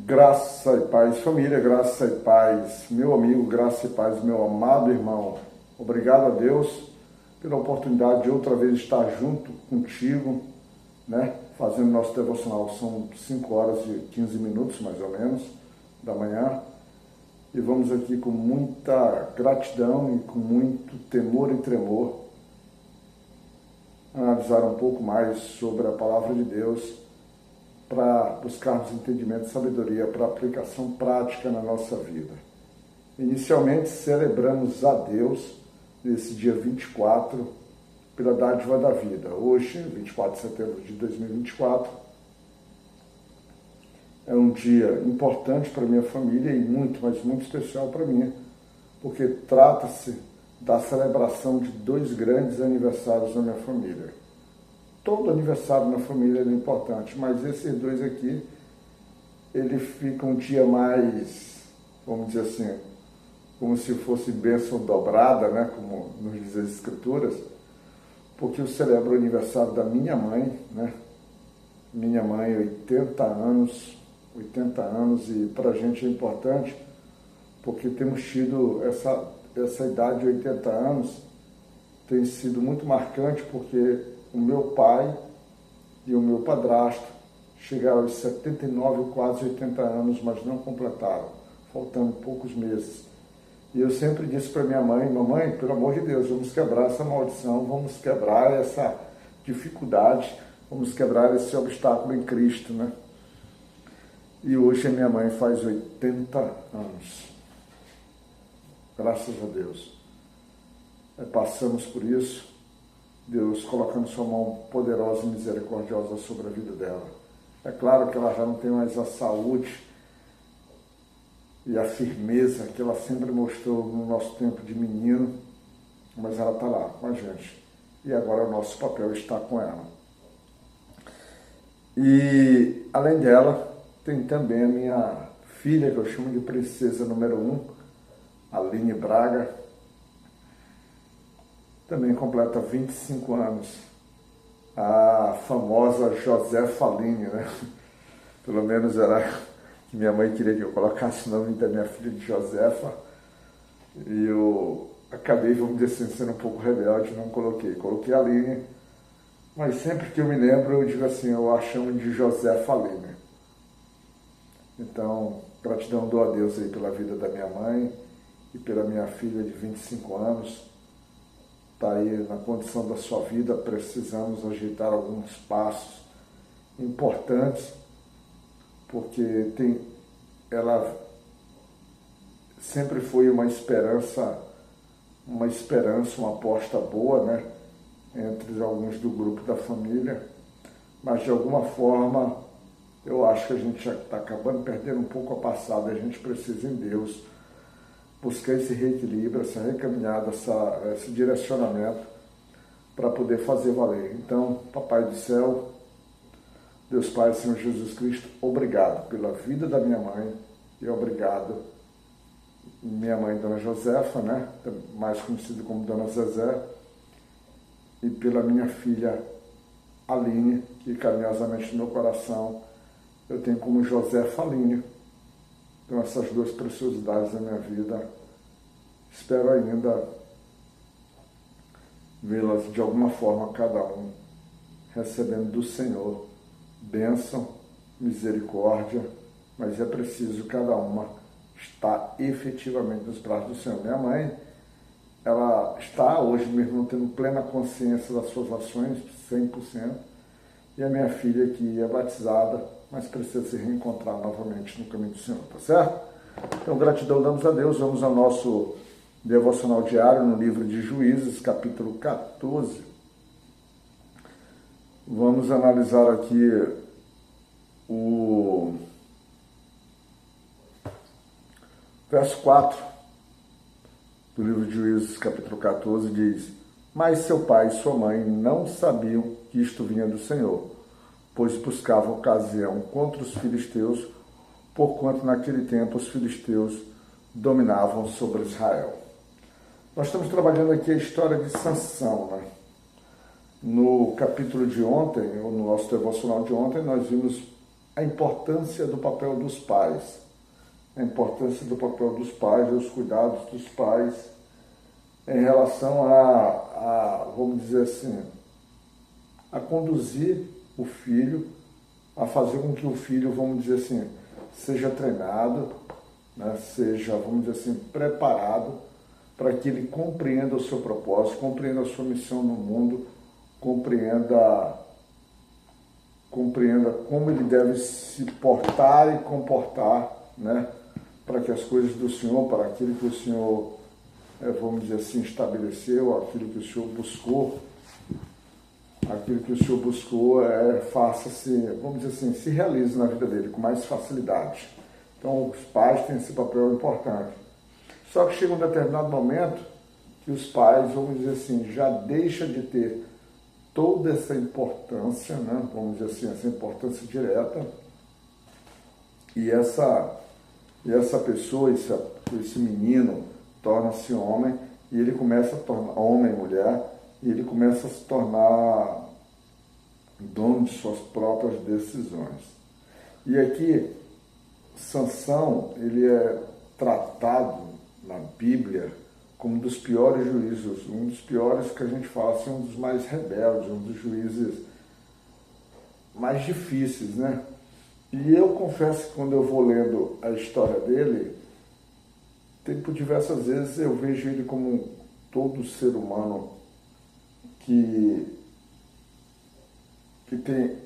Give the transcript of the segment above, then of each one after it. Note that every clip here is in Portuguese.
Graça e paz, família, graça e paz, meu amigo, graça e paz, meu amado irmão. Obrigado a Deus pela oportunidade de outra vez estar junto contigo, né? Fazendo nosso devocional. São 5 horas e 15 minutos, mais ou menos, da manhã. E vamos aqui com muita gratidão e com muito temor e tremor analisar um pouco mais sobre a palavra de Deus, para buscarmos entendimento e sabedoria para aplicação prática na nossa vida. Inicialmente, celebramos a Deus nesse dia 24 pela dádiva da vida. Hoje, 24 de setembro de 2024, é um dia importante para minha família e muito, mas muito especial para mim, porque trata-se da celebração de 2 grandes aniversários da minha família. Todo aniversário na família é importante, mas esses 2 aqui, ele fica um dia mais, vamos dizer assim, como se fosse bênção dobrada, né, como nos diz as Escrituras, porque eu celebro o aniversário da minha mãe, né, minha mãe, 80 anos, e para a gente é importante, porque temos tido essa idade de 80 anos, tem sido muito marcante, porque o meu pai e o meu padrasto chegaram aos 79, quase 80 anos, mas não completaram, faltando poucos meses. E eu sempre disse para minha mãe: mamãe, pelo amor de Deus, vamos quebrar essa maldição, vamos quebrar essa dificuldade, vamos quebrar esse obstáculo em Cristo, né? E hoje a minha mãe faz 80 anos. Graças a Deus. Passamos por isso, Deus colocando sua mão poderosa e misericordiosa sobre a vida dela. É claro que ela já não tem mais a saúde e a firmeza que ela sempre mostrou no nosso tempo de menino, mas ela está lá com a gente. E agora o nosso papel está com ela. E, além dela, tem também a minha filha, que eu chamo de princesa número 1, Aline Braga, também completa 25 anos, a famosa Josefa Aline, né? Pelo menos era que minha mãe queria que eu colocasse o nome da minha filha de Josefa, e eu acabei, vamos dizer assim, sendo um pouco rebelde, não coloquei a Aline, mas sempre que eu me lembro, eu digo assim, eu a chamo de Josefa Aline. Então, gratidão dou a Deus aí pela vida da minha mãe e pela minha filha de 25 anos, está aí na condição da sua vida. Precisamos ajeitar alguns passos importantes, porque ela sempre foi uma esperança, uma aposta boa, né, entre alguns do grupo da família, mas de alguma forma eu acho que a gente já está acabando perdendo um pouco a passada. A gente precisa em Deus buscar esse reequilíbrio, essa recaminhada, esse direcionamento para poder fazer valer. Então, Papai do Céu, Deus Pai, Senhor Jesus Cristo, obrigado pela vida da minha mãe e obrigado, minha mãe, Dona Josefa, né, mais conhecida como Dona Zezé, e pela minha filha Aline, que carinhosamente no meu coração eu tenho como Josefa Aline. Então, essas 2 preciosidades da minha vida, espero ainda vê-las de alguma forma, cada um recebendo do Senhor bênção, misericórdia, mas é preciso cada uma estar efetivamente nos braços do Senhor. Minha mãe, ela está hoje mesmo tendo plena consciência das suas ações, 100%, e a minha filha, que é batizada, mas precisa se reencontrar novamente no caminho do Senhor, tá certo? Então, gratidão damos a Deus. Vamos ao nosso devocional diário no livro de Juízes, capítulo 14. Vamos analisar aqui o verso 4 do livro de Juízes, capítulo 14, diz: mas seu pai e sua mãe não sabiam que isto vinha do Senhor, pois buscavam ocasião contra os filisteus, porquanto naquele tempo os filisteus dominavam sobre Israel. Nós estamos trabalhando aqui a história de Sansão, né? No capítulo de ontem, ou no nosso devocional de ontem, nós vimos a importância do papel dos pais, a importância do papel dos pais, os cuidados dos pais em relação vamos dizer assim, a conduzir o filho, a fazer com que o filho, vamos dizer assim, seja treinado, né, seja, vamos dizer assim, preparado para que ele compreenda o seu propósito, compreenda a sua missão no mundo, compreenda como ele deve se portar e comportar, né, para que as coisas do Senhor, para aquilo que o Senhor, vamos dizer assim, estabeleceu, aquilo que o Senhor buscou, faça-se, vamos dizer assim, se realize na vida dele com mais facilidade. Então, os pais têm esse papel importante. Só que chega um determinado momento que os pais, vamos dizer assim, já deixam de ter toda essa importância, né? Vamos dizer assim, essa importância direta, e essa pessoa, esse menino, torna-se homem, e ele começa a tornar homem e mulher, e ele começa a se tornar dono de suas próprias decisões. E aqui, Sansão, ele é tratado na Bíblia como um dos piores juízes, um dos piores que a gente fala assim, um dos mais rebeldes, um dos juízes mais difíceis, né? E eu confesso que quando eu vou lendo a história dele, por diversas vezes eu vejo ele como todo ser humano que tem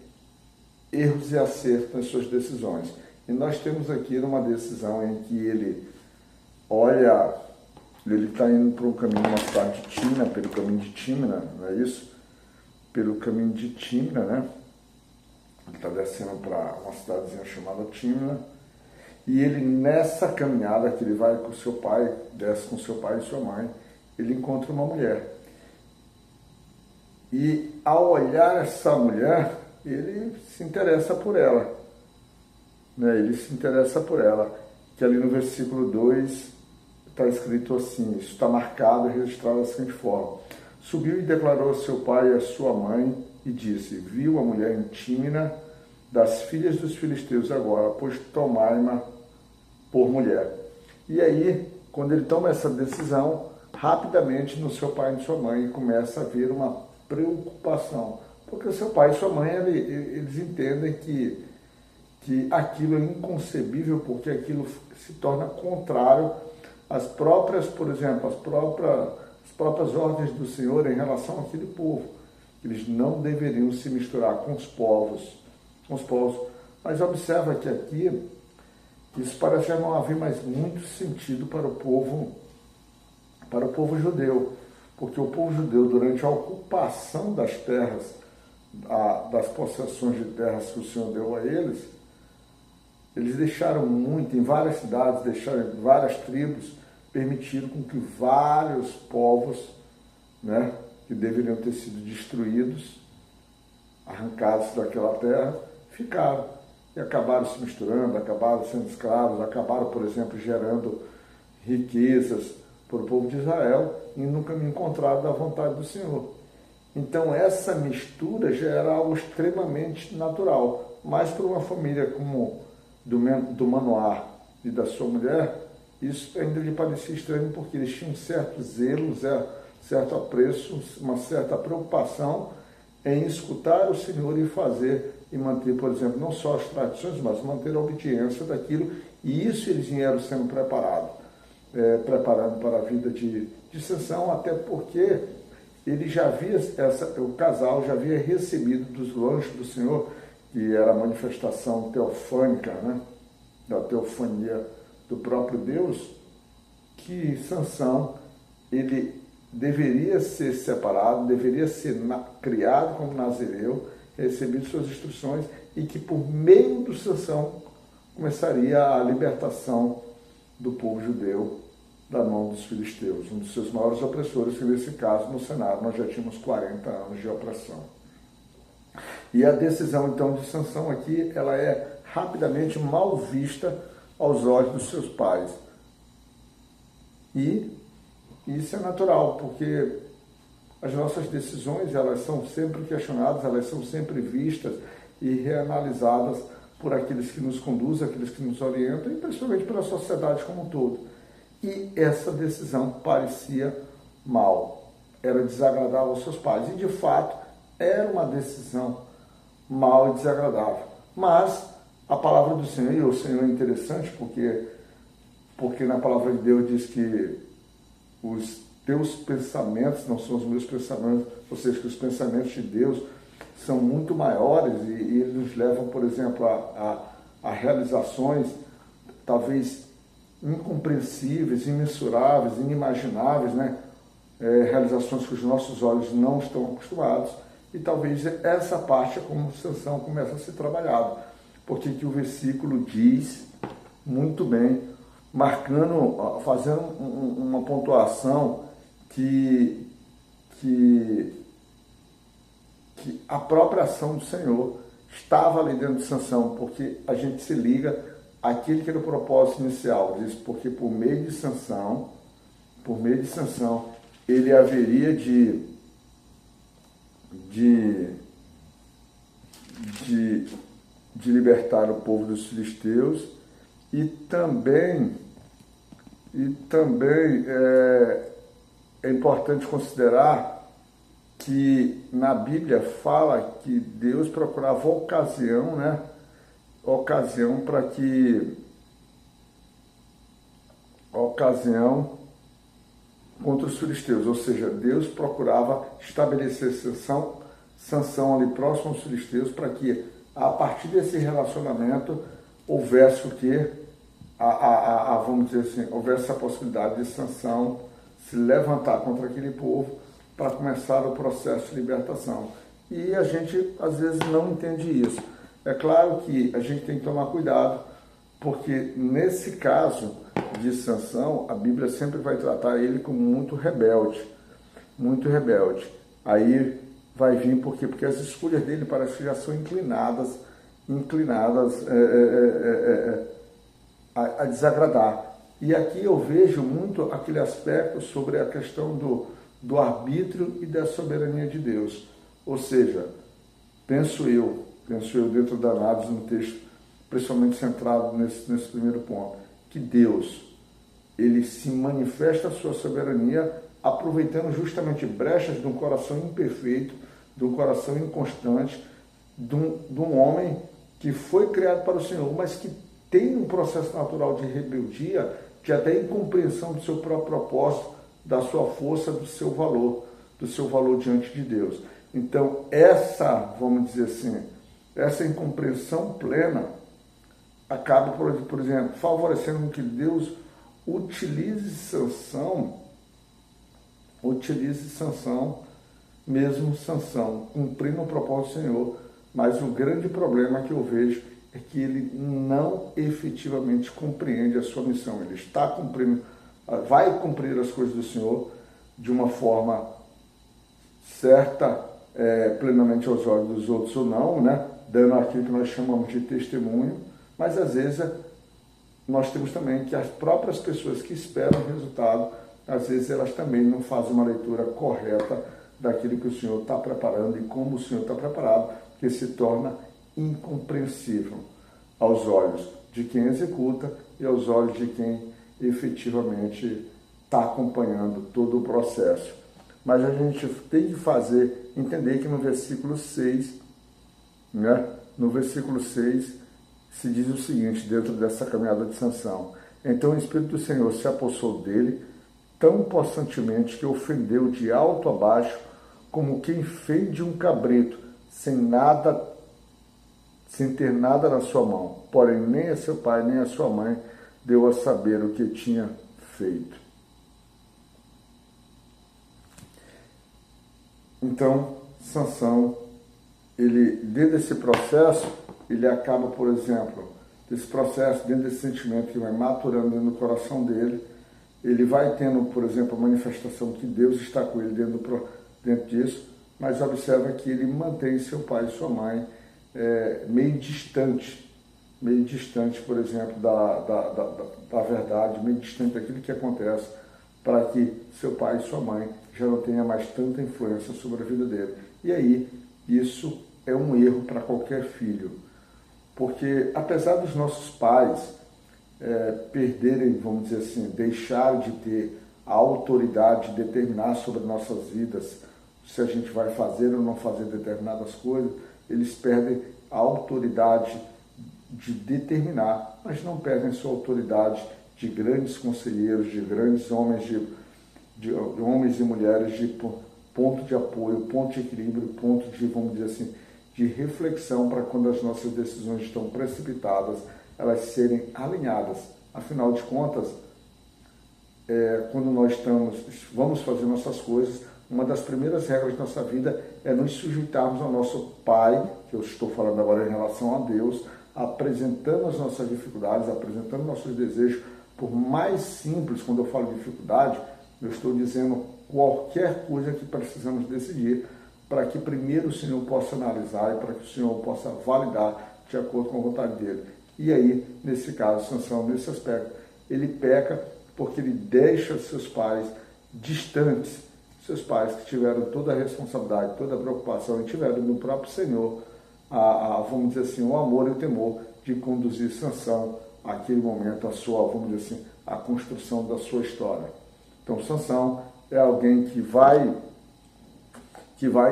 erros e acertos nas suas decisões. E nós temos aqui uma decisão em que ele olha, ele está indo para um caminho, uma cidade de Tímina, pelo caminho de Tímina, não é isso? Pelo caminho de Tímina, né? Ele está descendo para uma cidadezinha chamada Tímina, e ele, nessa caminhada que ele vai com seu pai, desce com seu pai e sua mãe, ele encontra uma mulher. E ao olhar essa mulher, ele se interessa por ela. Né? Ele se interessa por ela. Que ali no versículo 2 está escrito assim, isso está marcado e registrado da seguinte forma. Subiu e declarou a seu pai e a sua mãe e disse, viu a mulher em Tímina das filhas dos filisteus agora, pois tomai-ma por mulher. E aí, quando ele toma essa decisão, rapidamente no seu pai e na sua mãe começa a haver uma preocupação, porque o seu pai e sua mãe, eles entendem que aquilo é inconcebível, porque aquilo se torna contrário às próprias, por exemplo, as próprias ordens do Senhor em relação àquele povo. Eles não deveriam se misturar com os povos. Mas observa que aqui, isso parece já não haver mais muito sentido para o povo judeu, porque o povo judeu, durante a ocupação das terras, das possessões de terras que o Senhor deu a eles deixaram muito, em várias cidades, deixaram em várias tribos, permitiram com que vários povos, né, que deveriam ter sido destruídos, arrancados daquela terra, ficaram e acabaram se misturando, acabaram sendo escravos, acabaram, por exemplo, gerando riquezas para o povo de Israel e no caminho contrário da vontade do Senhor. Então essa mistura já era algo extremamente natural, mas para uma família como do Manoá e da sua mulher, isso ainda lhe parecia estranho, porque eles tinham um certo zelo, certo apreço, uma certa preocupação em escutar o Senhor e fazer e manter, por exemplo, não só as tradições, mas manter a obediência daquilo, e isso eles vieram sendo preparando para a vida de Sansão, até porque ele já havia, o casal já havia recebido dos lanches do Senhor, que era a manifestação teofânica, né, da teofania do próprio Deus, que Sansão, ele deveria ser separado, deveria ser criado como nazireu, recebido suas instruções, e que por meio do Sansão começaria a libertação do povo judeu da mão dos filisteus, um dos seus maiores opressores, que nesse caso, no Senado, nós já tínhamos 40 anos de opressão. E a decisão, então, de Sansão aqui, ela é rapidamente mal vista aos olhos dos seus pais. E isso é natural, porque as nossas decisões, elas são sempre questionadas, elas são sempre vistas e reanalisadas por aqueles que nos conduzem, aqueles que nos orientam e principalmente pela sociedade como um todo. E essa decisão parecia mal, era desagradável aos seus pais. E de fato era uma decisão mal e desagradável. Mas a palavra do Senhor, e o Senhor é interessante porque na palavra de Deus diz que os teus pensamentos não são os meus pensamentos, ou seja, que os pensamentos de Deus são muito maiores e eles nos levam, por exemplo, a realizações talvez incompreensíveis, imensuráveis, inimagináveis, né? Realizações que os nossos olhos não estão acostumados. E talvez essa parte é como Sansão começa a ser trabalhado, porque que o versículo diz muito bem, marcando, fazendo uma pontuação que a própria ação do Senhor estava ali dentro de Sansão, porque a gente se liga àquele que era o propósito inicial, diz, porque por meio de Sansão, ele haveria de libertar o povo dos filisteus e também é importante considerar que na Bíblia fala que Deus procurava ocasião, né? Ocasião contra os filisteus, ou seja, Deus procurava estabelecer Sansão ali próximo aos filisteus para que a partir desse relacionamento houvesse o quê? Vamos dizer assim, houvesse a possibilidade de Sansão se levantar contra aquele povo para começar o processo de libertação. E a gente às vezes não entende isso. É claro que a gente tem que tomar cuidado, porque nesse caso de Sansão, a Bíblia sempre vai tratar ele como muito rebelde, muito rebelde. Aí vai vir porque as escolhas dele parece que já são inclinadas a desagradar. E aqui eu vejo muito aquele aspecto sobre a questão do arbítrio e da soberania de Deus. Ou seja, penso eu dentro da análise no texto, principalmente centrado nesse primeiro ponto, que Deus, ele se manifesta a sua soberania aproveitando justamente brechas de um coração imperfeito, de um coração inconstante, de um homem que foi criado para o Senhor, mas que tem um processo natural de rebeldia, de até incompreensão do seu próprio propósito, da sua força, do seu valor diante de Deus. Então, vamos dizer assim, essa incompreensão plena acaba, por exemplo, favorecendo que Deus utilize Sansão, mesmo Sansão, cumprindo o propósito do Senhor. Mas o grande problema que eu vejo é que ele não efetivamente compreende a sua missão. Ele está cumprindo, vai cumprir as coisas do Senhor de uma forma certa, plenamente aos olhos dos outros ou não, né? Dando aquilo que nós chamamos de testemunho, mas às vezes nós temos também que as próprias pessoas que esperam o resultado, às vezes elas também não fazem uma leitura correta daquilo que o Senhor está preparando e como o Senhor está preparado, que se torna incompreensível aos olhos de quem executa e aos olhos de quem efetivamente está acompanhando todo o processo. Mas a gente tem que entender que no versículo 6, né, no versículo 6 se diz o seguinte, dentro dessa caminhada de Sansão: então o Espírito do Senhor se apossou dele tão possantemente que ofendeu de alto a baixo, como quem fende um cabrito, sem ter nada na sua mão. Porém, nem a seu pai, nem a sua mãe deu a saber o que tinha feito. Então, Sansão, dentro desse processo, ele acaba, por exemplo, desse processo, dentro desse sentimento que vai maturando dentro do coração dele, ele vai tendo, por exemplo, a manifestação que Deus está com ele dentro disso, mas observa que ele mantém seu pai e sua mãe meio distante, por exemplo, da verdade, meio distante daquilo que acontece, para que seu pai e sua mãe já não tenham mais tanta influência sobre a vida dele. E aí, isso é um erro para qualquer filho. Porque apesar dos nossos pais perderem, vamos dizer assim, deixar de ter a autoridade de determinar sobre nossas vidas, se a gente vai fazer ou não fazer determinadas coisas, eles perdem a autoridade de determinar, mas não perdem sua autoridade de grandes conselheiros, de grandes homens, de homens e mulheres de ponto de apoio, ponto de equilíbrio, ponto de, vamos dizer assim, de reflexão para quando as nossas decisões estão precipitadas, elas serem alinhadas. Afinal de contas, quando nós vamos fazer nossas coisas, uma das primeiras regras da nossa vida é nos sujeitarmos ao nosso Pai, que eu estou falando agora em relação a Deus, apresentando as nossas dificuldades, apresentando nossos desejos, por mais simples, quando eu falo de dificuldade, eu estou dizendo qualquer coisa que precisamos decidir, para que primeiro o Senhor possa analisar e para que o Senhor possa validar de acordo com a vontade dele. E aí, nesse caso, Sansão, nesse aspecto, ele peca porque ele deixa seus pais distantes, seus pais que tiveram toda a responsabilidade, toda a preocupação e tiveram no próprio Senhor, vamos dizer assim, o amor e o temor de conduzir Sansão àquele momento, vamos dizer assim, a construção da sua história. Então, Sansão é alguém que vai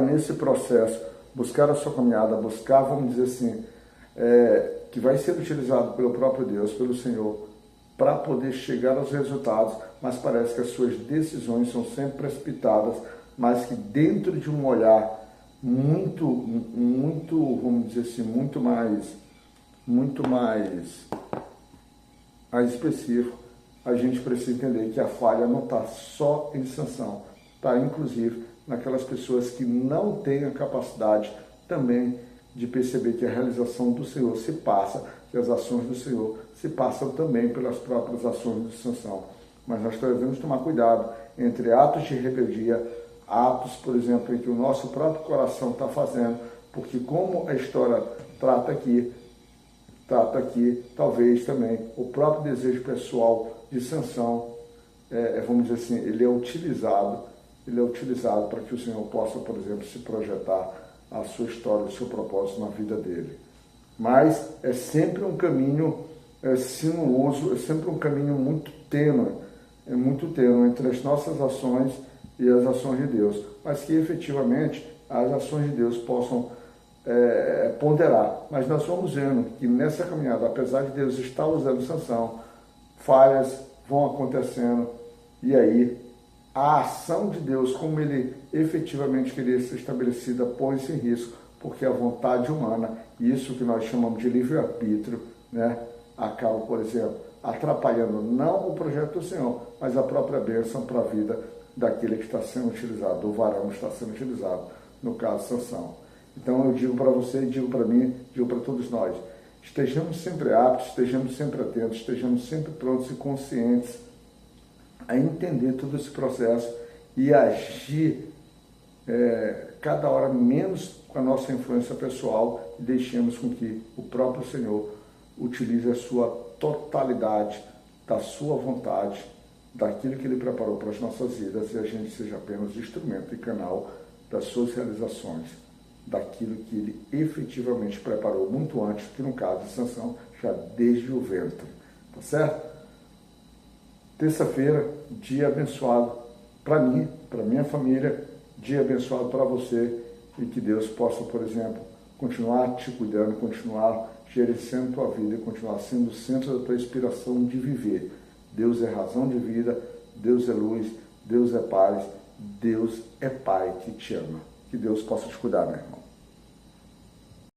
nesse processo buscar a sua caminhada, buscar, vamos dizer assim, que vai ser utilizado pelo próprio Deus, pelo Senhor, para poder chegar aos resultados, mas parece que as suas decisões são sempre precipitadas, mas que dentro de um olhar muito, vamos dizer assim, muito mais específico, a gente precisa entender que a falha não está só em Sansão, está inclusive naquelas pessoas que não têm a capacidade também de perceber que a realização do Senhor se passa, que as ações do Senhor se passam também pelas próprias ações de Sansão. Mas nós devemos tomar cuidado entre atos de rebeldia, atos, por exemplo, em que o nosso próprio coração está fazendo, porque como a história trata aqui, talvez também o próprio desejo pessoal de Sansão, vamos dizer assim, ele é utilizado para que o Senhor possa, por exemplo, se projetar a sua história, o seu propósito na vida dele. Mas é sempre um caminho sinuoso, é sempre um caminho muito tênue entre as nossas ações e as ações de Deus, mas que efetivamente as ações de Deus possam ponderar. Mas nós vamos vendo que nessa caminhada, apesar de Deus estar usando Sansão, falhas vão acontecendo, e aí a ação de Deus, como ele efetivamente queria ser estabelecida, põe-se em risco, porque a vontade humana, isso que nós chamamos de livre-arbítrio, né, acaba, por exemplo, atrapalhando não o projeto do Senhor, mas a própria bênção para a vida daquele que está sendo utilizado, do varão que está sendo utilizado, no caso Sansão. Então eu digo para você, digo para mim, digo para todos nós, estejamos sempre aptos, estejamos sempre atentos, estejamos sempre prontos e conscientes a entender todo esse processo e agir cada hora menos com a nossa influência pessoal e deixemos com que o próprio Senhor utilize a sua totalidade da sua vontade, daquilo que Ele preparou para as nossas vidas, e a gente seja apenas instrumento e canal das suas realizações, daquilo que Ele efetivamente preparou muito antes, que no caso de Sansão, já desde o ventre. Tá certo? Terça-feira, dia abençoado para mim, para minha família, dia abençoado para você, e que Deus possa, por exemplo, continuar te cuidando, continuar gerenciando tua vida e continuar sendo o centro da tua inspiração de viver. Deus é razão de vida, Deus é luz, Deus é paz, Deus é Pai que te ama. Que Deus possa te cuidar, meu irmão.